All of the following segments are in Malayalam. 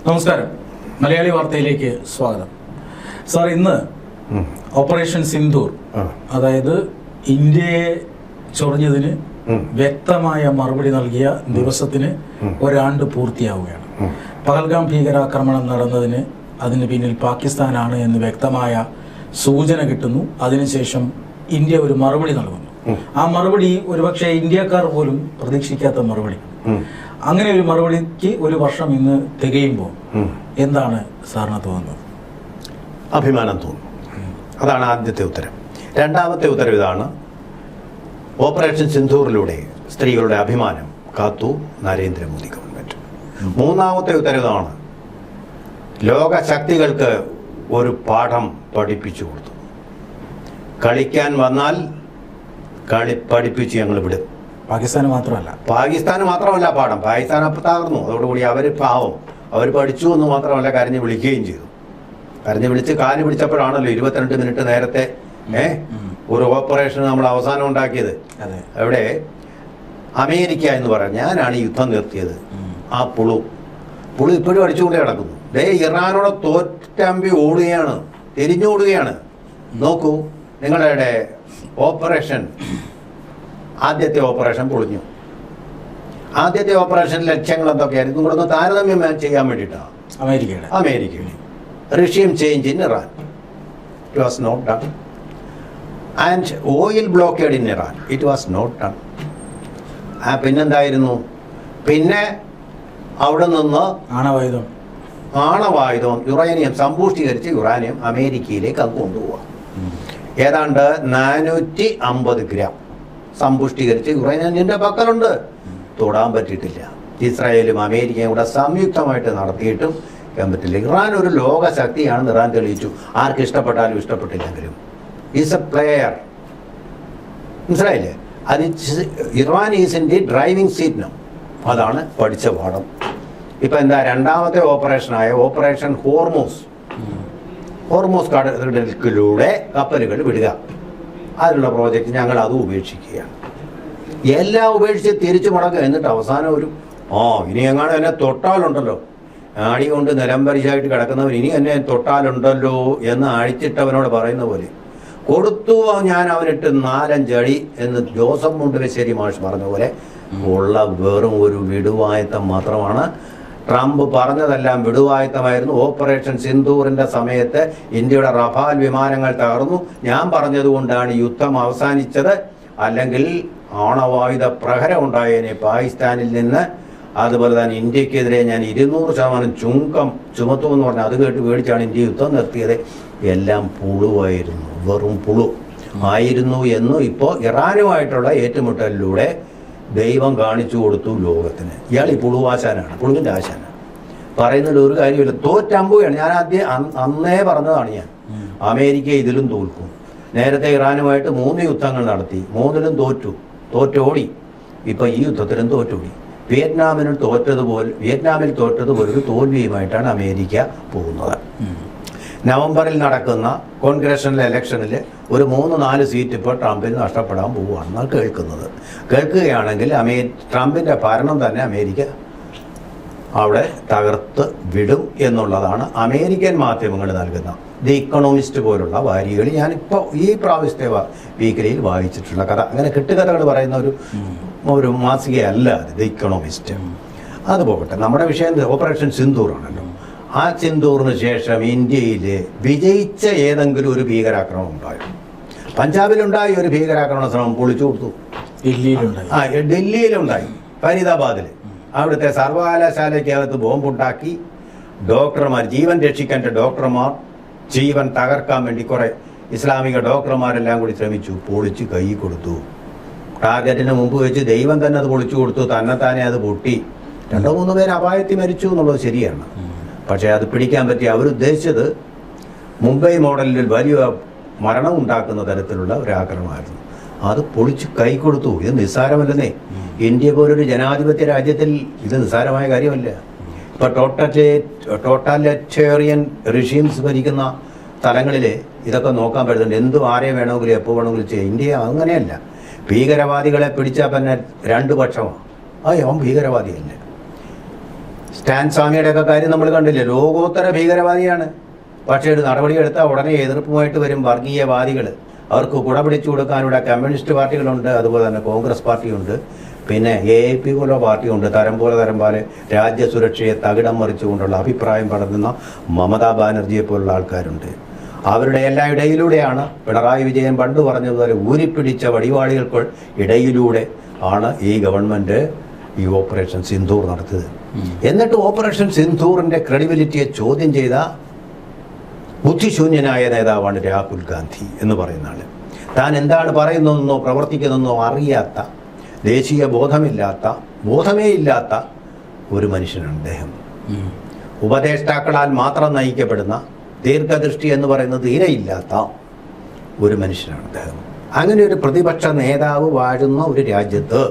നമസ്കാരം. മലയാളി വാർത്തയിലേക്ക് സ്വാഗതം. സാർ, ഇന്ന് ഓപ്പറേഷൻ സിന്ദൂർ, അതായത് ഇന്ത്യയെ ചൊറിഞ്ഞതിന് വ്യക്തമായ മറുപടി നൽകിയ ദിവസത്തിന് ഒരാണ്ട് പൂർത്തിയാവുകയാണ്. പഹൽഗാം ഭീകരാക്രമണം നടന്നതിന് അതിന് പിന്നിൽ പാകിസ്ഥാനാണ് എന്ന് വ്യക്തമായ സൂചന കിട്ടുന്നു. അതിനുശേഷം ഇന്ത്യ ഒരു മറുപടി നൽകുന്നു. ആ മറുപടി ഒരുപക്ഷെ ഇന്ത്യക്കാർ പോലും പ്രതീക്ഷിക്കാത്ത മറുപടി. അങ്ങനെ ഒരു മറുപടിക്ക് ഒരു വർഷം ഇന്ന് തികയുമ്പോൾ എന്താണ് സാറിന് തോന്നുന്നത്? അഭിമാനം തോന്നും. അതാണ് ആദ്യത്തെ ഉത്തരം. രണ്ടാമത്തെ ഉത്തരം ഇതാണ്: ഓപ്പറേഷൻ സിന്ദൂറിലൂടെ സ്ത്രീകളുടെ അഭിമാനം കാത്തു നരേന്ദ്രമോദി ഗവൺമെന്റ്. മൂന്നാമത്തെ ഉത്തരം ഇതാണ്: ലോക ശക്തികൾക്ക് ഒരു പാഠം പഠിപ്പിച്ചു കൊടുത്തു. കളിക്കാൻ വന്നാൽ പഠിപ്പിച്ച് ഞങ്ങൾ വിടും. പാകിസ്ഥാന് മാത്രമല്ല പാഠം. പാകിസ്ഥാൻ അപ്പം തകർന്നു. അതോടുകൂടി അവർ പാവം, അവർ പഠിച്ചു എന്ന് മാത്രമല്ല, കരഞ്ഞ് വിളിക്കുകയും ചെയ്തു. കരഞ്ഞ് വിളിച്ച് കാല് പിടിച്ചപ്പോഴാണല്ലോ 22 മിനിറ്റ് നേരത്തെ ഒരു ഓപ്പറേഷൻ നമ്മൾ അവസാനം ഉണ്ടാക്കിയത്. അവിടെ അമേരിക്ക എന്ന് പറയാം, ഞാനാണ് ഈ യുദ്ധം നിർത്തിയത്. ആ പുളു ഇപ്പോഴും അടിച്ചുകൊണ്ടേ കിടക്കുന്നു. ഇറാനോട് തോറ്റമ്പി ഓടുകയാണ്, തിരിഞ്ഞോടുകയാണ്. നോക്കൂ, നിങ്ങളുടെ ഓപ്പറേഷൻ, ആദ്യത്തെ ഓപ്പറേഷൻ പൊളിഞ്ഞു. ആദ്യത്തെ ഓപ്പറേഷൻ ലക്ഷ്യങ്ങൾ എന്തൊക്കെയായിരുന്നു? നിങ്ങളൊന്ന് താരതമ്യം ചെയ്യാൻ വേണ്ടിയിട്ടാണ്. അമേരിക്കയുടെ Russian change in Iran, it was not done. And oil blockade in Iran, it was not done. പിന്നെന്തായിരുന്നു? പിന്നെ അവിടെ നിന്ന് ആണവായുധം യുറേനിയം സമ്പുഷ്ടീകരിച്ച് യുറാനിയം അമേരിക്കയിലേക്ക് അത് കൊണ്ടുപോവാം. ഏതാണ്ട് 450 ഗ്രാം സമ്പുഷ്ടീകരിച്ച് യുറേനിയത്തിൻ്റെ പക്കലുണ്ട്. തൊടാൻ പറ്റിയിട്ടില്ല. ഇസ്രായേലും അമേരിക്കയും കൂടെ സംയുക്തമായിട്ട് നടത്തിയിട്ടും പറ്റില്ല. ഇറാൻ ഒരു ലോക ശക്തിയാണെന്ന് ഇറാൻ തെളിയിച്ചു. ആർക്ക് ഇഷ്ടപ്പെട്ടാലും ഇഷ്ടപ്പെട്ടില്ലെങ്കിലും ഈസ് എ പ്ലെയർ. മനസ്സിലായില്ലേ? അത് Iran is in the driving seat now. അതാണ് പഠിച്ച പാഠം. ഇപ്പം എന്താ? രണ്ടാമത്തെ ഓപ്പറേഷനായ ഓപ്പറേഷൻ ഹോർമൂസ് കടലിലൂടെ കപ്പലുകൾ വിടുക. അതിനുള്ള പ്രോജക്റ്റ് ഞങ്ങൾ അത് ഉപേക്ഷിക്കുകയാണ്. എല്ലാം ഉപേക്ഷിച്ച് തിരിച്ചു മടക്കുക. എന്നിട്ട് അവസാനം ഇനി എങ്ങാനും എന്നെ തൊട്ടാലുണ്ടല്ലോ, ആണി കൊണ്ട് നിലംപരിശായിട്ട് കിടക്കുന്നവൻ ഇനി എന്നെ തൊട്ടാലുണ്ടല്ലോ എന്ന് അഴിച്ചിട്ടവനോട് പറയുന്ന പോലെ കൊടുത്തു ഞാൻ അവനിട്ട് 4-5 അടി എന്ന് ജോസഫ് മുണ്ടശ്ശേരി മാഷ് പറഞ്ഞ പോലെ ഉള്ള വെറും ഒരു വിടുവായത്തം മാത്രമാണ്. ട്രംപ് പറഞ്ഞതെല്ലാം വിടുവായത്തമായിരുന്നു. ഓപ്പറേഷൻ സിന്ദൂറിൻ്റെ സമയത്ത് ഇന്ത്യയുടെ റഫാൽ വിമാനങ്ങൾ തകർന്നു. ഞാൻ പറഞ്ഞതുകൊണ്ടാണ് യുദ്ധം അവസാനിച്ചത്. അല്ലെങ്കിൽ ആണവായുധ പ്രഹരം ഉണ്ടായേനെ പാകിസ്ഥാനിൽ നിന്ന്. അതുപോലെ തന്നെ ഇന്ത്യക്കെതിരെ ഞാൻ 200% ചുങ്കം ചുമത്തുമെന്ന് പറഞ്ഞാൽ അത് കേട്ട് പേടിച്ചാണ് ഇന്ത്യ യുദ്ധം നിർത്തിയത്. എല്ലാം പുളുവായിരുന്നു, വെറും പുളു ആയിരുന്നു എന്ന് ഇപ്പോൾ ഇറാനുമായിട്ടുള്ള ഏറ്റുമുട്ടലിലൂടെ ദൈവം കാണിച്ചു കൊടുത്തു ലോകത്തിന്. ഇയാൾ ഈ പുളുവാശാനാണ്, പുളുവിൻ്റെ ആശാനാണ്. പറയുന്നതിൽ ഒരു കാര്യമില്ല. തോറ്റമ്പുകയാണ്. ഞാൻ അന്നേ പറഞ്ഞതാണ്, ഞാൻ അമേരിക്ക ഇതിലും തോൽക്കും. നേരത്തെ ഇറാനുമായിട്ട് 3 യുദ്ധങ്ങൾ നടത്തി, 3ലും തോറ്റോടി. ഇപ്പം ഈ യുദ്ധത്തിലും തോറ്റോടി. വിയറ്റ്നാമിൽ തോറ്റതുപോലെ ഒരു തോൽവിയുമായിട്ടാണ് അമേരിക്ക പോകുന്നത്. നവംബറിൽ നടക്കുന്ന കോൺഗ്രഷണൽ ഇലക്ഷനിൽ ഒരു 3-4 സീറ്റ് ഇപ്പോൾ ട്രംപിന് നഷ്ടപ്പെടാൻ പോവുകയാണെന്നാണ് കേൾക്കുകയാണെങ്കിൽ ട്രംപിൻ്റെ ഭരണം തന്നെ അമേരിക്ക അവിടെ തകർത്ത് വിടും എന്നുള്ളതാണ് അമേരിക്കൻ മാധ്യമങ്ങൾ നൽകുന്ന ദി ഇക്കണോമിസ്റ്റ് പോലുള്ള വാരികകൾ ഞാനിപ്പോൾ ഈ പ്രാവശ്യത്തെ വീക്കിലിയിൽ വായിച്ചിട്ടുള്ള കഥ. അങ്ങനെ കെട്ടുകഥകൾ പറയുന്ന ഒരു മാസികയല്ല ദി ഇക്കണോമിസ്റ്റ്. അത് പോകട്ടെ, നമ്മുടെ വിഷയം ഓപ്പറേഷൻ സിന്ദൂറാണല്ലോ. ആ സിന്ദൂറിന് ശേഷം ഇന്ത്യയിൽ വിജയിച്ച ഏതെങ്കിലും ഒരു ഭീകരാക്രമണം ഉണ്ടായോ? പഞ്ചാബിലുണ്ടായി ഒരു ഭീകരാക്രമണ ശ്രമം, പൊളിച്ചു കൊടുത്തു. ഡൽഹിയിലുണ്ടായി, ഫരീദാബാദിൽ. അവിടുത്തെ സർവകലാശാലയ്ക്കകത്ത് ബോംബുണ്ടാക്കി ഡോക്ടർമാർ, ജീവൻ രക്ഷിക്കേണ്ട ഡോക്ടർമാർ, ജീവൻ തകർക്കാൻ വേണ്ടി കുറേ ഇസ്ലാമിക ഡോക്ടർമാരെല്ലാം കൂടി ശ്രമിച്ചു. പൊളിച്ച് കൈ കൊടുത്തു. ടാർഗറ്റിന് മുമ്പ് വെച്ച് ദൈവം തന്നെ അത് പൊളിച്ചു കൊടുത്തു. തന്നെത്താനെ അത് പൊട്ടി. 2-3 പേര് അപായത്തിൽ മരിച്ചു എന്നുള്ളത് ശരിയാണ്. പക്ഷേ അത് പിടിക്കാൻ പറ്റി. അവരുദ്ദേശിച്ചത് മുംബൈ മോഡലിൽ വലിയ മരണം ഉണ്ടാക്കുന്ന തരത്തിലുള്ള ഒരു ആക്രമണമായിരുന്നു. അത് പൊളിച്ച് കൈ കൊടുത്തു. ഇത് നിസ്സാരമല്ലെന്നേ. ഇന്ത്യ പോലൊരു ജനാധിപത്യ രാജ്യത്തിൽ ഇത് നിസ്സാരമായ കാര്യമല്ല. ഇപ്പോൾ ടോട്ടാലിറ്റേറിയൻ റിഷീംസ് ഭരിക്കുന്ന സ്ഥലങ്ങളിൽ ഇതൊക്കെ നോക്കാൻ പറ്റുന്നുണ്ട്. എന്തും ആരെ വേണമെങ്കിലും എപ്പോൾ വേണമെങ്കിലും ചെയ്യാം. ഇന്ത്യ അങ്ങനെയല്ല. ഭീകരവാദികളെ പിടിച്ചാൽ പിന്നെ 2 പക്ഷമാണ്. അവൻ ഭീകരവാദിയല്ല. സ്റ്റാൻ സ്വാമിയുടെ ഒക്കെ കാര്യം നമ്മൾ കണ്ടില്ലേ, ലോകോത്തര ഭീകരവാദിയാണ്. പക്ഷേ ഒരു നടപടിയെടുത്താൽ ഉടനെ എതിർപ്പുമായിട്ട് വരും വർഗീയവാദികൾ. അവർക്ക് കുട പിടിച്ചു കൊടുക്കാൻ ഇവിടെ കമ്മ്യൂണിസ്റ്റ് പാർട്ടികളുണ്ട്, അതുപോലെ തന്നെ കോൺഗ്രസ് പാർട്ടിയുണ്ട്, പിന്നെ AAP പോലെ പാർട്ടിയുണ്ട്. തരം പോലെ രാജ്യസുരക്ഷയെ തകിടം മറിച്ചുകൊണ്ടുള്ള അഭിപ്രായം പടർത്തുന്ന മമതാ ബാനർജിയെ പോലുള്ള ആൾക്കാരുണ്ട്. അവരുടെ എല്ലാ ഇടയിലൂടെയാണ് പിണറായി വിജയൻ പണ്ട് പറഞ്ഞതുപോലെ ഊരിപ്പിടിച്ച വടിവാളികൾക്ക് ഇടയിലൂടെ ആണ് ഈ ഗവൺമെൻറ് ഈ ഓപ്പറേഷൻ സിന്ദൂർ നടത്തിയത്. എന്നിട്ട് ഓപ്പറേഷൻ സിന്ദൂറിൻ്റെ ക്രെഡിബിലിറ്റിയെ ചോദ്യം ചെയ്ത ബുദ്ധിശൂന്യനായ നേതാവാണ് രാഹുൽ ഗാന്ധി എന്ന് പറയുന്ന ആൾ. താൻ എന്താണ് പറയുന്നതെന്നോ പ്രവർത്തിക്കുന്നതെന്നോ അറിയാത്ത, ദേശീയ ബോധമേ ഇല്ലാത്ത ഒരു മനുഷ്യനാണ് അദ്ദേഹം. ഉപദേഷ്ടാക്കളാൽ മാത്രം നയിക്കപ്പെടുന്ന, ദീർഘദൃഷ്ടി എന്ന് പറയുന്നത് തീരെയില്ലാത്ത ഒരു മനുഷ്യനാണ് അദ്ദേഹം. അങ്ങനെ ഒരു പ്രതിപക്ഷ നേതാവ് വാഴുന്ന ഒരു രാജ്യത്ത്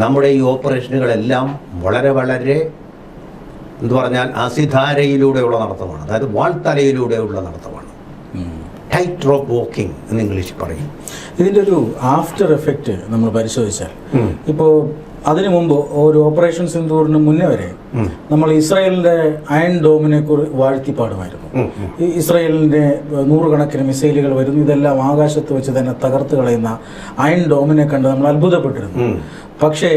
നമ്മുടെ ഈ ഓപ്പറേഷനുകളെല്ലാം വളരെ എന്ന് പറഞ്ഞാൽ അസിധാരയിലൂടെയുള്ള നടത്തമാണ്. അതായത് വാൾത്തലയിലൂടെയുള്ള നടത്തമാണ്. ടൈറ്റ് റോപ്പ് വാക്കിംഗ് എന്ന് ഇംഗ്ലീഷിൽ പറയും. ഇതിൻ്റെ ഒരു ആഫ്റ്റർ എഫക്റ്റ് നമ്മൾ പരിശോധിച്ചാൽ, ഇപ്പോൾ അതിനു മുമ്പ് ഒരു ഓപ്പറേഷൻ സിന്ദൂറിന് മുന്നേ വരെ നമ്മൾ ഇസ്രായേലിന്റെ അയൺ ഡോമിനെ വാഴ്ത്തിപ്പാടുമായിരുന്നു. ഈ ഇസ്രായേലിന്റെ 100 കണക്കിന് മിസൈലുകൾ വരുന്നു, ഇതെല്ലാം ആകാശത്ത് വെച്ച് തന്നെ തകർത്ത് കളയുന്ന അയൺ ഡോമിനെ കണ്ട് നമ്മൾ അത്ഭുതപ്പെട്ടിരുന്നു. പക്ഷേ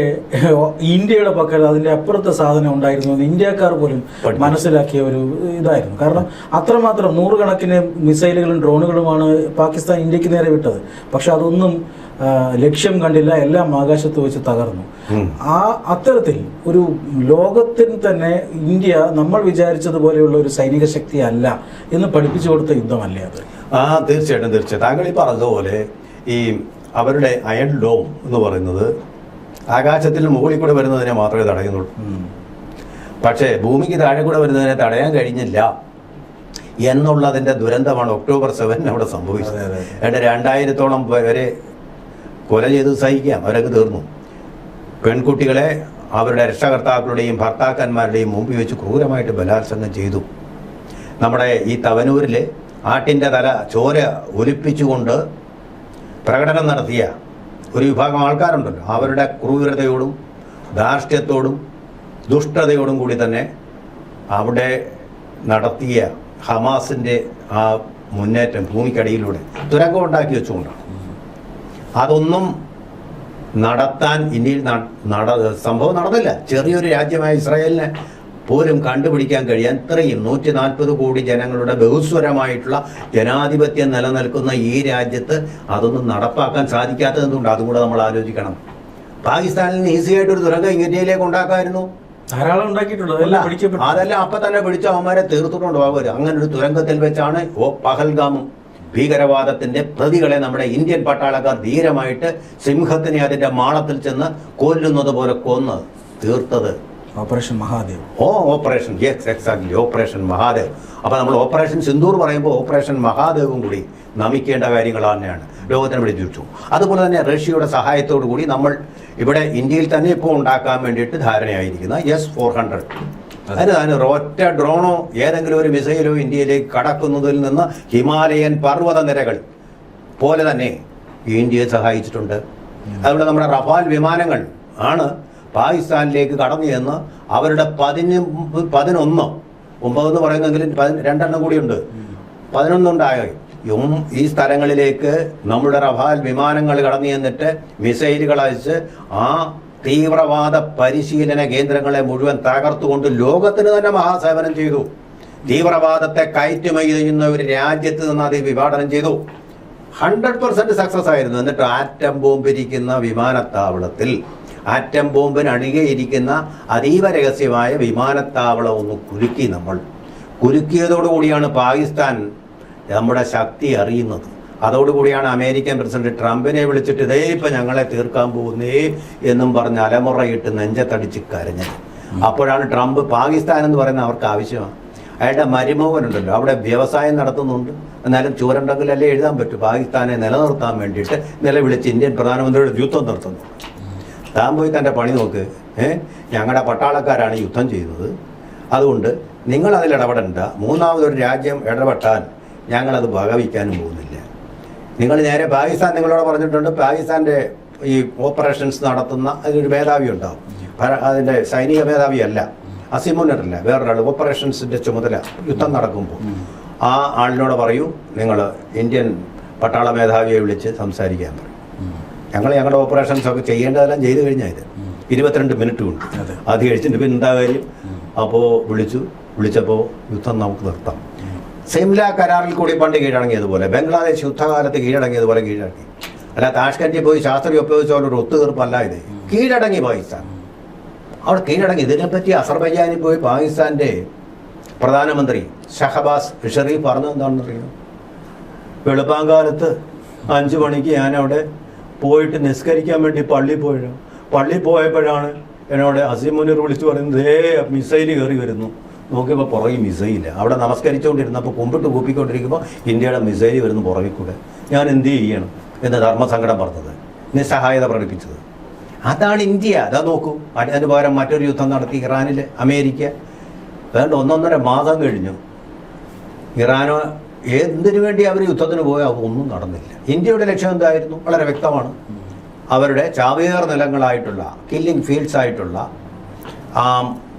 ഇന്ത്യയുടെ പക്കൽ അതിൻ്റെ അപ്പുറത്തെ സാധനം ഉണ്ടായിരുന്നു എന്ന് ഇന്ത്യക്കാർ പോലും മനസ്സിലാക്കിയ ഒരു ഇതായിരുന്നു. കാരണം അത്രമാത്രം 100 കണക്കിന് മിസൈലുകളും ഡ്രോണുകളുമാണ് പാകിസ്ഥാൻ ഇന്ത്യക്ക് നേരെ വിട്ടത്. പക്ഷെ അതൊന്നും ലക്ഷ്യം കണ്ടില്ല, എല്ലാം ആകാശത്ത് വെച്ച് തകർന്നു. അത്തരത്തിൽ ഒരു ലോകത്തിന് തന്നെ ഇന്ത്യ നമ്മൾ വിചാരിച്ചതുപോലെയുള്ള ഒരു സൈനിക ശക്തി അല്ല എന്ന് പഠിപ്പിച്ചു കൊടുത്ത യുദ്ധമല്ലേ അത്? തീർച്ചയായിട്ടും. താങ്കൾ ഈ പറഞ്ഞതുപോലെ ഈ അവരുടെ അയൺ ഡോം എന്ന് പറയുന്നത് ആകാശത്തിന് മുകളിൽ കൂടെ വരുന്നതിനെ മാത്രമേ തടയുന്നുള്ളൂ. പക്ഷേ ഭൂമിക്ക് താഴെ കൂടെ വരുന്നതിനെ തടയാൻ കഴിഞ്ഞില്ല എന്നുള്ളതിൻ്റെ ദുരന്തമാണ് ഒക്ടോബർ 7 അവിടെ സംഭവിച്ചത്. 2000-ഓളം വരെ കൊല ചെയ്ത് സഹിക്കാം, അവരൊക്കെ തീർന്നു. പെൺകുട്ടികളെ അവരുടെ രക്ഷകർത്താക്കളുടെയും ഭർത്താക്കന്മാരുടെയും മുമ്പിൽ വെച്ച് ക്രൂരമായിട്ട് ബലാത്സംഗം ചെയ്തു. നമ്മുടെ ഈ തവനൂരിൽ ആട്ടിൻ്റെ തല ചോര ഒലിപ്പിച്ചുകൊണ്ട് പ്രകടനം നടത്തിയ ഒരു വിഭാഗം ആൾക്കാരുണ്ടല്ലോ, അവരുടെ ക്രൂരതയോടും ധാർഷ്ട്യത്തോടും ദുഷ്ടതയോടും കൂടി തന്നെ അവിടെ നടത്തിയ ഹമാസിൻ്റെ ആ മുന്നേറ്റം ഭൂമിക്കടിയിലൂടെ തുരങ്കം ഉണ്ടാക്കി വെച്ചുകൊണ്ടാണ്. അതൊന്നും നടത്താൻ ഇന്ത്യയിൽ സംഭവം നടന്നില്ല. ചെറിയൊരു രാജ്യമായ ഇസ്രായേലിനെ പോലും കണ്ടുപിടിക്കാൻ കഴിയാൻ ഇത്രയും 140 കോടി ജനങ്ങളുടെ ബഹുസ്വരമായിട്ടുള്ള ജനാധിപത്യം നിലനിൽക്കുന്ന ഈ രാജ്യത്ത് അതൊന്നും നടപ്പാക്കാൻ സാധിക്കാത്തതെന്നുണ്ട്. അതും കൂടെ നമ്മൾ ആലോചിക്കണം. പാകിസ്ഥാനിൽ ഈസിയായിട്ടൊരു തുരങ്കം ഇന്ത്യയിലേക്ക് ഉണ്ടാക്കാമായിരുന്നു, ധാരാളം ഉണ്ടാക്കിയിട്ടുണ്ട്. അതെല്ലാം അപ്പം തന്നെ പിടിച്ച അവന്മാരെ തീർത്തിട്ടുണ്ട്. അങ്ങനെ ഒരു തുരങ്കത്തിൽ വെച്ചാണ് പഹൽഗാമും ഭീകരവാദത്തിന്റെ പ്രതികളെ നമ്മുടെ ഇന്ത്യൻ പട്ടാളക്കാർ ധീരമായിട്ട് സിംഹത്തിനെ അതിന്റെ മാളത്തിൽ ചെന്ന് കൊല്ലുന്നത് പോലെ കൊന്ന് തീർത്തത്. Operation Mahadev. Operation exactly, operation Mahadev. അപ്പോൾ നമ്മൾ ഓപ്പറേഷൻ സിന്ദൂർ പറയുമ്പോൾ ഓപ്പറേഷൻ മഹാദേവും കൂടി നമിക്കേണ്ട കാര്യങ്ങൾ തന്നെയാണ്. ലോകത്തിന് വിളിച്ചു. അതുപോലെ തന്നെ റഷ്യയുടെ സഹായത്തോടു കൂടി നമ്മൾ ഇവിടെ ഇന്ത്യയിൽ തന്നെ ഇപ്പോൾ ഉണ്ടാക്കാൻ വേണ്ടിയിട്ട് ധാരണയായിരിക്കുന്ന S-400. അതിന് ഒറ്റ ഡ്രോണോ ഏതെങ്കിലും ഒരു മിസൈലോ ഇന്ത്യയിലേക്ക് കടക്കുന്നതിൽ നിന്ന് ഹിമാലയൻ പർവ്വത നിരകൾ പോലെ തന്നെ ഇന്ത്യയെ സഹായിച്ചിട്ടുണ്ട്. അതുപോലെ നമ്മുടെ റഫാൽ വിമാനങ്ങൾ ആണ് പാകിസ്ഥാനിലേക്ക് കടന്നു ചെന്ന് അവരുടെ 11, 9 എന്ന് പറയുന്നെങ്കിലും 2 കൂടിയുണ്ട്, 11 ഉണ്ടായി. ഈ സ്ഥലങ്ങളിലേക്ക് നമ്മുടെ റഫാൽ വിമാനങ്ങൾ കടന്നു ചെന്നിട്ട് മിസൈലുകൾ അയച്ച് ആ തീവ്രവാദ പരിശീലന കേന്ദ്രങ്ങളെ മുഴുവൻ തകർത്തുകൊണ്ട് ലോകത്തിന് തന്നെ മഹാസേവനം ചെയ്തു. തീവ്രവാദത്തെ കയറ്റുമതി ചെയ്യുന്ന ഒരു രാജ്യത്ത് നിന്ന് അത് വിഭാടനം ചെയ്തു. 100% സക്സസ് ആയിരുന്നു. എന്നിട്ട് ആറ്റം ബോംബിരിക്കുന്ന വിമാനത്താവളത്തിൽ, ആറ്റം ബോംബിന് അണികയിരിക്കുന്ന അതീവ രഹസ്യമായ വിമാനത്താവളം ഒന്ന് കുലുക്കി. നമ്മൾ കുലുക്കിയതോടുകൂടിയാണ് പാകിസ്ഥാൻ നമ്മുടെ ശക്തി അറിയുന്നത്. അതോടുകൂടിയാണ് അമേരിക്കൻ പ്രസിഡന്റ് ട്രംപിനെ വിളിച്ചിട്ട് ഇതേ ഇപ്പം ഞങ്ങളെ തീർക്കാൻ പോകുന്നേ എന്നും പറഞ്ഞ് അലമുറയിട്ട് നെഞ്ചത്തടിച്ച് കരഞ്ഞത്. അപ്പോഴാണ് ട്രംപ് പാകിസ്ഥാൻ എന്ന് പറയുന്നത് അവർക്ക് ആവശ്യമാണ്. അയാളുടെ മരുമകനുണ്ടല്ലോ അവിടെ വ്യവസായം നടത്തുന്നുണ്ട്, എന്നാലും ചൂരണ്ടെങ്കിലല്ലേ എഴുതാൻ പറ്റും. പാകിസ്ഥാനെ നിലനിർത്താൻ വേണ്ടിയിട്ട് നിലവിളിച്ച് ഇന്ത്യൻ പ്രധാനമന്ത്രിയുടെ യുദ്ധം നടത്തുന്നു. താൻ പോയി തൻ്റെ പണി നോക്ക്. ഞങ്ങളുടെ പട്ടാളക്കാരാണ് യുദ്ധം ചെയ്യുന്നത്, അതുകൊണ്ട് നിങ്ങളതിൽ ഇടപെടണ്ട. മൂന്നാമതൊരു രാജ്യം ഇടപെട്ടാൽ ഞങ്ങളത് വകവയ്ക്കാനും പോകുന്നില്ല. നിങ്ങൾ നേരെ പാകിസ്ഥാൻ നിങ്ങളോട് പറഞ്ഞിട്ടുണ്ട്, പാകിസ്ഥാൻ്റെ ഈ ഓപ്പറേഷൻസ് നടത്തുന്ന അതിനൊരു മേധാവി ഉണ്ടാവും, അതിൻ്റെ സൈനിക മേധാവിയല്ല. അസീം മുനീറല്ല, വേറൊരാൾ ഓപ്പറേഷൻസിൻ്റെ ചുമതല യുദ്ധം നടക്കുമ്പോൾ ആ ആളിനോട് പറയൂ നിങ്ങൾ ഇന്ത്യൻ പട്ടാള മേധാവിയെ വിളിച്ച് സംസാരിക്കാൻ പറയും. ഞങ്ങളുടെ ഓപ്പറേഷൻസ് ഒക്കെ ചെയ്യേണ്ടതെല്ലാം ചെയ്തു കഴിഞ്ഞാൽ ഇത് 22 മിനിറ്റ് കൊണ്ട് അത് കഴിച്ചിട്ട് പിന്നെ എന്താ കാര്യം. അപ്പോൾ വിളിച്ചപ്പോൾ യുദ്ധം നമുക്ക് നിർത്താം. സിംല കരാറിൽ കൂടി പണ്ട് കീഴടങ്ങിയതുപോലെ, ബംഗ്ലാദേശ് യുദ്ധകാലത്ത് കീഴടങ്ങിയതുപോലെ കീഴടങ്ങി. അല്ല താഷ്കൻഡിൽ പോയി ശാസ്ത്രി ഒപ്പുവെച്ച ഒരു ഒത്തുതീർപ്പല്ല ഇത്. കീഴടങ്ങി പാകിസ്ഥാൻ, അവിടെ കീഴടങ്ങി. ഇതിനെപ്പറ്റി അസർബൈജാനിൽ പോയി പാകിസ്ഥാൻ്റെ പ്രധാനമന്ത്രി ഷഹബാസ് ഷെറീഫ് പറഞ്ഞത് എന്താണെന്ന് അറിയാം? വെളുപ്പാങ്കാലത്ത് 5 മണിക്ക് ഞാനവിടെ പോയിട്ട് നിസ്കരിക്കാൻ വേണ്ടി പള്ളിയിൽ പോയപ്പോഴാണ് എന്നോട് അസീം മുനീർ വിളിച്ചു പറയുന്നത്, മിസൈൽ കയറി വരുന്നു. നോക്കിയപ്പോൾ പുറകെ മിസൈൽ. അവിടെ നമസ്കരിച്ചുകൊണ്ടിരുന്നപ്പോൾ കുമ്പിട്ട് കൂപ്പിക്കൊണ്ടിരിക്കുമ്പോൾ ഇന്ത്യയുടെ മിസൈൽ വരുന്നു പുറകിൽ കൂടെ. ഞാൻ എന്ത് ചെയ്യണം എന്ന് ധർമ്മസങ്കടം പറഞ്ഞത്, നിസ്സഹായത പ്രകടിപ്പിച്ചത്. അതാണ് ഇന്ത്യ. അതാ നോക്കൂ. അതിന് പകരം മറ്റൊരു യുദ്ധം നടത്തി ഇറാനിൽ അമേരിക്ക. അതുകൊണ്ട് 1.5 മാസം കഴിഞ്ഞു. ഇറാനോ എന്തിനു വേണ്ടി അവർ യുദ്ധത്തിന് പോയാൽ ഒന്നും നടന്നില്ല. ഇന്ത്യയുടെ ലക്ഷ്യം എന്തായിരുന്നു? വളരെ വ്യക്തമാണ്. അവരുടെ ചാവേർ നിലങ്ങളായിട്ടുള്ള കില്ലിംഗ് ഫീൽഡ്സ് ആയിട്ടുള്ള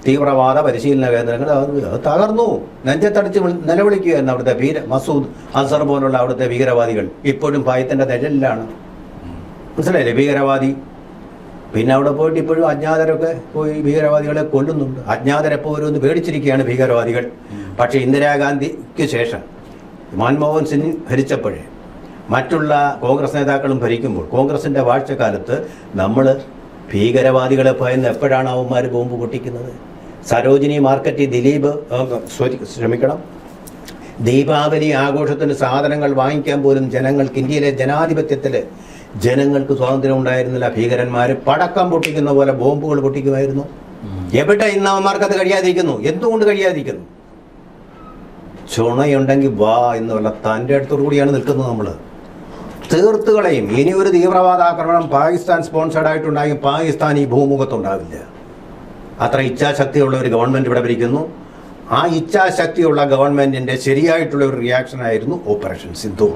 തീവ്രവാദ പരിശീലന കേന്ദ്രങ്ങൾ അത് തകർന്നു. നെഞ്ചത്തടിച്ച് നിലവിളിക്കുകയായിരുന്നു അവിടുത്തെ മസൂദ് അസർ പോലുള്ള അവിടുത്തെ ഭീകരവാദികൾ. ഇപ്പോഴും ഭയത്തിൻ്റെ നിഴലിലാണ്. മനസ്സിലായില്ലേ? ഭീകരവാദി. പിന്നെ അവിടെ പോയിട്ട് ഇപ്പോഴും അജ്ഞാതരൊക്കെ പോയി ഭീകരവാദികളെ കൊല്ലുന്നുണ്ട്. അജ്ഞാതരെപ്പോൾ ഓരോന്ന് പേടിച്ചിരിക്കുകയാണ് ഭീകരവാദികൾ. പക്ഷേ ഇന്ദിരാഗാന്ധിക്ക് ശേഷം മൻമോഹൻ സിംഗ് ഭരിച്ചപ്പോഴേ മറ്റുള്ള കോൺഗ്രസ് നേതാക്കളും ഭരിക്കുമ്പോൾ കോൺഗ്രസിൻ്റെ വാഴ്ചക്കാലത്ത് നമ്മൾ ഭീകരവാദികളെ ഭയന്ന് എപ്പോഴാണ് അവന്മാർ ബോംബ് പൊട്ടിക്കുന്നത്? സരോജിനി മാർക്കറ്റിൽ ദീപാവലി ആഘോഷത്തിന് സാധനങ്ങൾ വാങ്ങിക്കാൻ പോലും ജനങ്ങൾക്ക്, ഇന്ത്യയിലെ ജനാധിപത്യത്തിൽ ജനങ്ങൾക്ക് സ്വാതന്ത്ര്യം ഉണ്ടായിരുന്നില്ല. ഭീകരന്മാർ പടക്കം പൊട്ടിക്കുന്ന പോലെ ബോംബുകൾ പൊട്ടിക്കുമായിരുന്നു. എവിടെ ഇന്ന് അവന്മാർക്കത് കഴിയാതിരിക്കുന്നു? എന്തുകൊണ്ട് കഴിയാതിരിക്കുന്നു? ചുണയുണ്ടെങ്കിൽ വാ എന്നുള്ള തൻ്റെ അടുത്തോടു കൂടിയാണ് നിൽക്കുന്നത്. നമ്മൾ തീർത്തുകളെയും. ഇനി ഒരു തീവ്രവാദാക്രമണം പാകിസ്ഥാൻ സ്പോൺസേഡ് ആയിട്ടുണ്ടായി പാകിസ്ഥാൻ ഈ ഭൂമുഖത്തുണ്ടാവില്ല. അത്ര ഇച്ഛാശക്തിയുള്ള ഒരു ഗവൺമെൻറ് ഇവിടെ ഭരിക്കുന്നു. ആ ഇച്ഛാശക്തിയുള്ള ഗവൺമെൻറ്റിൻ്റെ ശരിയായിട്ടുള്ള ഒരു റിയാക്ഷനായിരുന്നു ഓപ്പറേഷൻ സിന്ദൂർ.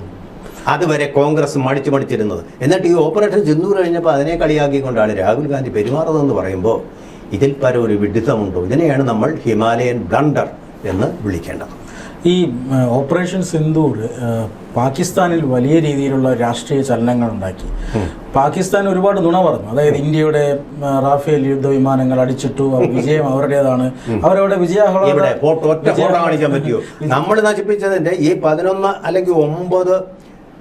അതുവരെ കോൺഗ്രസ് മടിച്ചിരുന്നത്. എന്നിട്ട് ഈ ഓപ്പറേഷൻ സിന്ദൂർ കഴിഞ്ഞപ്പോൾ അതിനെ കളിയാക്കിക്കൊണ്ടാണ് രാഹുൽ ഗാന്ധി പെരുമാറുന്നതെന്ന് പറയുമ്പോൾ ഇതിൽ പരം ഒരു വിഡിത്തമുണ്ടോ? ഇതിനെയാണ് നമ്മൾ ഹിമാലയൻ ബ്ലണ്ടർ എന്ന് വിളിക്കേണ്ടത്. ഈ ഓപ്പറേഷൻ സിന്ദൂർ പാകിസ്ഥാനിൽ വലിയ രീതിയിലുള്ള രാഷ്ട്രീയ ചലനങ്ങൾ ഉണ്ടാക്കി. പാകിസ്ഥാൻ ഒരുപാട് നുണ പറഞ്ഞു. അതായത് ഇന്ത്യയുടെ റാഫേൽ യുദ്ധവിമാനങ്ങൾ അടിച്ചിട്ടു, വിജയം അവരുടേതാണ്, അവരവിടെ കാണിക്കാൻ പറ്റുമോ? നമ്മൾ നശിപ്പിച്ചതിന്റെ ഈ 11 അല്ലെങ്കിൽ 9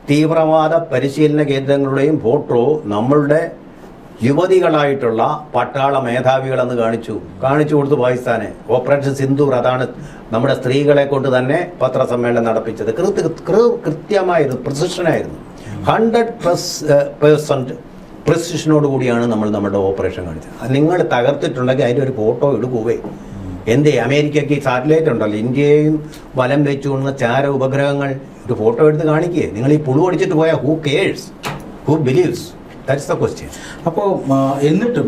തീവ്രവാദ പരിശീലന കേന്ദ്രങ്ങളുടെയും ഫോട്ടോ നമ്മളുടെ യുവതികളായിട്ടുള്ള പട്ടാള മേധാവികളെന്ന് കാണിച്ചു കൊടുത്തു പാകിസ്ഥാനെ. ഓപ്പറേഷൻ സിന്ദൂർ അതാണ് നമ്മുടെ സ്ത്രീകളെ കൊണ്ട് തന്നെ പത്രസമ്മേളനം നടപ്പിച്ചത്. കൃത്യമായിരുന്നു, പ്രിസിഷനായിരുന്നു. 100% പ്രിസിഷനോട് കൂടിയാണ് നമ്മുടെ ഓപ്പറേഷൻ കാണിച്ചത്. നിങ്ങൾ തകർത്തിട്ടുണ്ടെങ്കിൽ അതിൻ്റെ ഒരു ഫോട്ടോ എടുക്കുകയെ. എന്തേ അമേരിക്കയ്ക്ക് സാറ്റലൈറ്റ് ഉണ്ടല്ലോ, ഇന്ത്യയും വലം വെച്ചുകൊണ്ടുന്ന ചാര ഉപഗ്രഹങ്ങൾ ഒരു ഫോട്ടോ എടുത്ത് കാണിക്കുകയെ. നിങ്ങൾ ഈ പുളു അടിച്ചിട്ട് പോയാൽ who cares, who believes? That's the question. അപ്പോൾ എന്നിട്ടും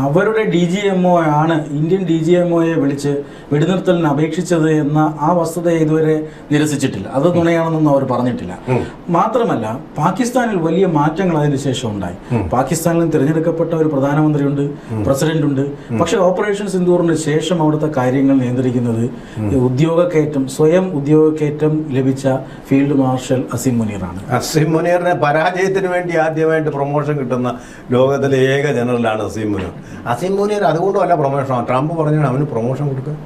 അവരുടെ DGMO ആണ് ഇന്ത്യൻ DGMOയെ വിളിച്ച് വെടിനിർത്തലിന് അപേക്ഷിച്ചത് എന്ന ആ വസ്തുത ഇതുവരെ നിരസിച്ചിട്ടില്ല. അത് നുണയാണെന്നൊന്നും അവർ പറഞ്ഞിട്ടില്ല. മാത്രമല്ല പാകിസ്ഥാനിൽ വലിയ മാറ്റങ്ങൾ അതിനുശേഷം ഉണ്ടായി. പാകിസ്ഥാനിൽ തിരഞ്ഞെടുക്കപ്പെട്ട ഒരു പ്രധാനമന്ത്രിയുണ്ട്, പ്രസിഡന്റ് ഉണ്ട്. പക്ഷെ ഓപ്പറേഷൻ സിന്ദൂറിന് ശേഷം അവിടുത്തെ കാര്യങ്ങൾ നിയന്ത്രിക്കുന്നത് സ്വയം ഉദ്യോഗക്കയറ്റം ലഭിച്ച ഫീൽഡ് മാർഷൽ അസീം മുനീറാണ്. അസീം മുനീറിനെ പരാജയത്തിന് വേണ്ടി ആദ്യമായിട്ട് പ്രൊമോഷൻ കിട്ടുന്ന ലോകത്തിലെ ഏക ജനറലാണ് അസീം മുനീർ. അസീം മുനീർ അതുകൊണ്ടുമല്ല പ്രൊമോഷൻ. ട്രംപ് പറഞ്ഞാണ് അവന് പ്രൊമോഷൻ കൊടുക്കുക.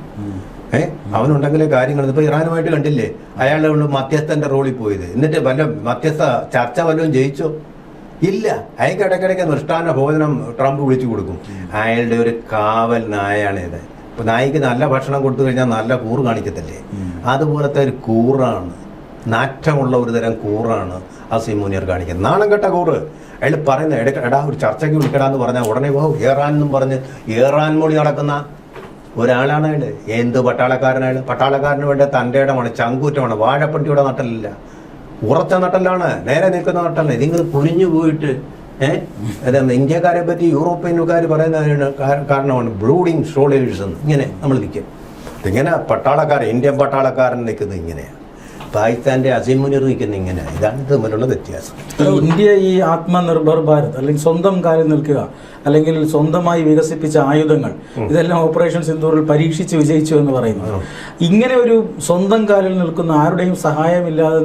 അവനുണ്ടെങ്കിലേ കാര്യങ്ങൾ. ഇപ്പോൾ ഇറാനുമായിട്ട് കണ്ടില്ലേ അയാളുടെ ഉള്ള മധ്യസ്ഥന്റെ റോളിൽ പോയത്. എന്നിട്ട് വല്ല മധ്യസ്ഥ ചർച്ച വല്ലതും ജയിച്ചോ? ഇല്ല. അയാൾക്ക് ഇടയ്ക്കിടയ്ക്ക് മൃഷ്ടാന്ന ഭോജനം ട്രംപ് വിളിച്ചു കൊടുക്കും. അയാളുടെ ഒരു കാവൽ നായാണ് ഇത്. ഇപ്പം നായിക്ക് നല്ല ഭക്ഷണം കൊടുത്തു കഴിഞ്ഞാൽ നല്ല കൂറ് കാണിക്കത്തില്ലേ? അതുപോലത്തെ ഒരു കൂറാണ്, നാറ്റമുള്ള ഒരു തരം കൂറാണ് അസീം മുനീർ കാണിക്കുന്നത്. നാണം കെട്ട കൂറ്. അയാൾ പറയുന്നത് എടാ ഒരു ചർച്ചയ്ക്ക് വിളിക്കടാന്ന് പറഞ്ഞാൽ ഉടനെ ഏറാൻ എന്നും പറഞ്ഞ് ഏറാൻ മൊഴി നടക്കുന്ന ഒരാളാണ് അയാൾ. എന്ത് പട്ടാളക്കാരനാണ്? പട്ടാളക്കാരന് വേണ്ട തൻ്റെ ഇടമാണ്, ചങ്കൂറ്റമാണ്. വാഴപ്പട്ടിയുടെ നട്ടലില്ല, ഉറച്ച നട്ടലാണ്, നേരെ നിൽക്കുന്ന നട്ടല്ല. ഇതിങ്ങൾ കുനിഞ്ഞു പോയിട്ട് ഇന്ത്യക്കാരെ പറ്റി യൂറോപ്യൻകാർ പറയുന്നതിന് കാരണമാണ് ബ്ലൂഡിങ് ഷോൾഡേഴ്സ് എന്ന്. ഇങ്ങനെ നമ്മൾ നിൽക്കും. ഇങ്ങനെ ഇന്ത്യൻ പട്ടാളക്കാരൻ നിൽക്കുന്നത് ഇങ്ങനെയാണ്. പാകിസ്ഥാന്റെ അസീം മുനീർ നിൽക്കുന്ന ഇങ്ങനെ, ഇതാണ് തമ്മിലുള്ള വ്യത്യാസം. ഇന്ത്യ ഈ ആത്മനിർഭർ ഭാരത് അല്ലെങ്കിൽ സ്വന്തം കാലിൽ നിൽക്കുക അല്ലെങ്കിൽ സ്വന്തമായി വികസിപ്പിച്ച ആയുധങ്ങൾ ഇതെല്ലാം ഓപ്പറേഷൻ സിന്ദൂറിൽ പരീക്ഷിച്ച് വിജയിച്ചു എന്ന് പറയുന്നു. ഇങ്ങനെ ഒരു സ്വന്തം കാലിൽ നിൽക്കുന്ന ആരുടെയും സഹായമില്ലാതെ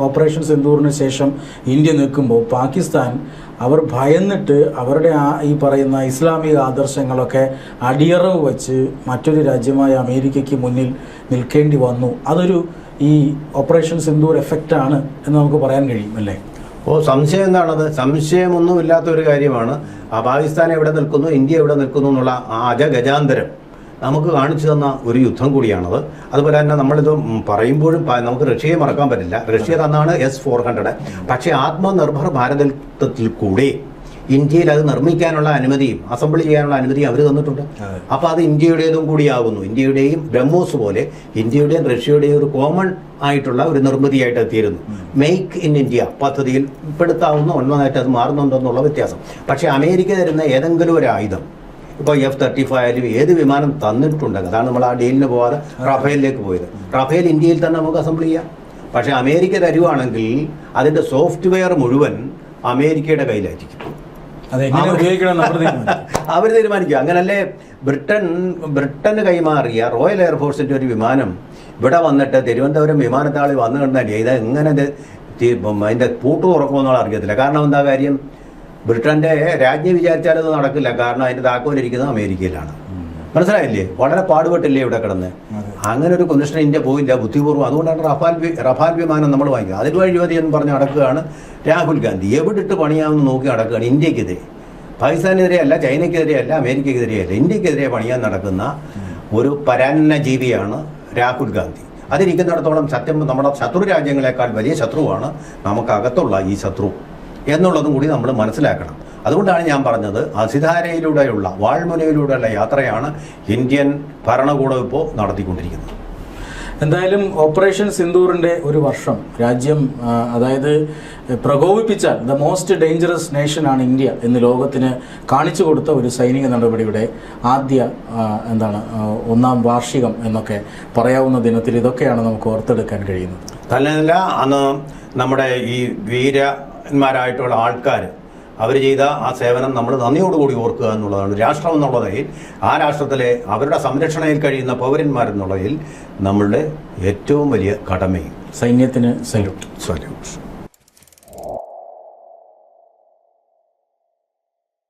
ഓപ്പറേഷൻ സിന്ദൂറിന് ശേഷം ഇന്ത്യ നിൽക്കുമ്പോൾ പാകിസ്ഥാൻ അവർ ഭയന്നിട്ട് അവരുടെ ഈ പറയുന്ന ഇസ്ലാമിക ആദർശങ്ങളൊക്കെ അടിയറവ് വെച്ച് മറ്റൊരു രാജ്യമായ അമേരിക്കയ്ക്ക് മുന്നിൽ നിൽക്കേണ്ടി വന്നു. അതൊരു ഈ ഓപ്പറേഷൻ സിന്ദൂർ എഫക്റ്റ് ആണ് എന്ന് നമുക്ക് പറയാൻ കഴിയും അല്ലേ? സംശയം എന്താണത്? സംശയമൊന്നുമില്ലാത്ത ഒരു കാര്യമാണ്. പാകിസ്ഥാൻ എവിടെ നിൽക്കുന്നു, ഇന്ത്യ എവിടെ നിൽക്കുന്നു എന്നുള്ള അജഗജാന്തരം നമുക്ക് കാണിച്ചു തന്ന ഒരു യുദ്ധം കൂടിയാണത്. അതുപോലെ തന്നെ നമ്മളിത് പറയുമ്പോഴും നമുക്ക് റഷ്യയെ മറക്കാൻ പറ്റില്ല. റഷ്യ തന്നാണ് S-400. പക്ഷേ ആത്മനിർഭർ ഭാരതത്തിൽ കൂടെ ഇന്ത്യയിൽ അത് നിർമ്മിക്കാനുള്ള അനുമതിയും അസംബിൾ ചെയ്യാനുള്ള അനുമതിയും അവർ തന്നിട്ടുണ്ട്. അപ്പോൾ അത് ഇന്ത്യയുടേതും കൂടിയാകുന്നു. ഇന്ത്യയുടെയും ബ്രഹ്മോസ് പോലെ ഇന്ത്യയുടെയും റഷ്യയുടെയും ഒരു കോമൺ ആയിട്ടുള്ള ഒരു നിർമ്മിതിയായിട്ട് എത്തിയിരുന്നു. മെയ്ക്ക് ഇൻ ഇന്ത്യ പദ്ധതിയിൽ ഉൾപ്പെടുത്താവുന്ന ഒന്നായിട്ട് അത് മാറുന്നുണ്ടെന്നുള്ള വ്യത്യാസം. പക്ഷേ അമേരിക്ക തരുന്ന ഏതെങ്കിലും ഒരു ആയുധം, ഇപ്പോൾ F-35 ആയാലും ഏത് വിമാനം തന്നിട്ടുണ്ട്. അതാണ് നമ്മൾ ആ ഡീലിന് പോകാതെ റഫേലിലേക്ക് പോയത്. റഫേൽ ഇന്ത്യയിൽ തന്നെ നമുക്ക് അസംബിൾ ചെയ്യാം. പക്ഷേ അമേരിക്ക തരുവാണെങ്കിൽ അതിൻ്റെ സോഫ്റ്റ്വെയർ മുഴുവൻ അമേരിക്കയുടെ കയ്യിലായിരിക്കും. അവർ തീരുമാനിക്കുക. അങ്ങനല്ലേ ബ്രിട്ടന് കൈമാറിയ റോയൽ എയർഫോഴ്സിൻ്റെ ഒരു വിമാനം ഇവിടെ വന്നിട്ട് തിരുവനന്തപുരം വിമാനത്താവളി വന്നു കണ്ടാൽ ഇത് എങ്ങനെ അതിൻ്റെ പൂട്ട് തുറക്കുമെന്നുള്ള അറിയത്തില്ല. കാരണം എന്താ കാര്യം? ബ്രിട്ടൻ്റെ രാജ്ഞി വിചാരിച്ചാലത് നടക്കില്ല. കാരണം അതിൻ്റെ താക്കോലിരിക്കുന്നത് അമേരിക്കയിലാണ്. മനസ്സിലായില്ലേ? വളരെ പാടുപെട്ടില്ലേ ഇവിടെ കിടന്ന്. അങ്ങനെ ഒരു കൊണ്ടിഷൻ ഇന്ത്യ പോയില്ല ബുദ്ധിപൂർവ്വം. അതുകൊണ്ടാണ് റഫാൽ വിമാനം നമ്മൾ വാങ്ങിക്കുക. അതിൽ വഴിമതി എന്ന് പറഞ്ഞ് നടക്കുകയാണ് രാഹുൽ ഗാന്ധി. എവിടിട്ട് പണിയാമെന്ന് നോക്കി നടക്കുകയാണ്. ഇന്ത്യക്കെതിരെ, പാകിസ്ഥാനെതിരെയല്ല, ചൈനയ്ക്കെതിരെയല്ല, അമേരിക്കയ്ക്കെതിരെയല്ല, ഇന്ത്യക്കെതിരെ പണിയാൻ നടക്കുന്ന ഒരു പരാന്നജീവിയാണ് രാഹുൽ ഗാന്ധി. അതിരിക്കുന്നിടത്തോളം സത്യം നമ്മുടെ ശത്രു രാജ്യങ്ങളെക്കാൾ വലിയ ശത്രുവാണ് നമുക്കകത്തുള്ള ഈ ശത്രു എന്നുള്ളതും കൂടി നമ്മൾ മനസ്സിലാക്കണം. അതുകൊണ്ടാണ് ഞാൻ പറഞ്ഞത് അസിധാരയിലൂടെയുള്ള വാൾമുനയിലൂടെയുള്ള യാത്രയാണ് ഇന്ത്യൻ ഭരണകൂടം ഇപ്പോൾ നടത്തിക്കൊണ്ടിരിക്കുന്നത്. എന്തായാലും ഓപ്പറേഷൻ സിന്ദൂറിൻ്റെ ഒരു വർഷം രാജ്യം അതായത് പ്രകോപിപ്പിച്ചാൽ ദ മോസ്റ്റ് ഡേഞ്ചറസ് നേഷനാണ് ഇന്ത്യ എന്ന് ലോകത്തിന് കാണിച്ചു കൊടുത്ത ഒരു സൈനിക നടപടിയുടെ ആദ്യ ഒന്നാം വാർഷികം എന്നൊക്കെ പറയാവുന്ന ദിനത്തിൽ ഇതൊക്കെയാണ് നമുക്ക് ഓർത്തെടുക്കാൻ കഴിയുന്നത്. തന്നെയല്ല, അന്ന് നമ്മുടെ ഈ വീരന്മാരായിട്ടുള്ള ആൾക്കാർ അവർ ചെയ്ത ആ സേവനം നമ്മൾ നന്ദിയോടുകൂടി ഓർക്കുക എന്നുള്ളതാണ്. രാഷ്ട്രം എന്നുള്ളതിൽ, ആ രാഷ്ട്രത്തിലെ അവരുടെ സംരക്ഷണയിൽ കഴിയുന്ന പൗരന്മാരെന്നുള്ളതിൽ നമ്മളുടെ ഏറ്റവും വലിയ കടമയും. സൈന്യത്തിന് സല്യൂട്ട്. സല്യൂട്ട്.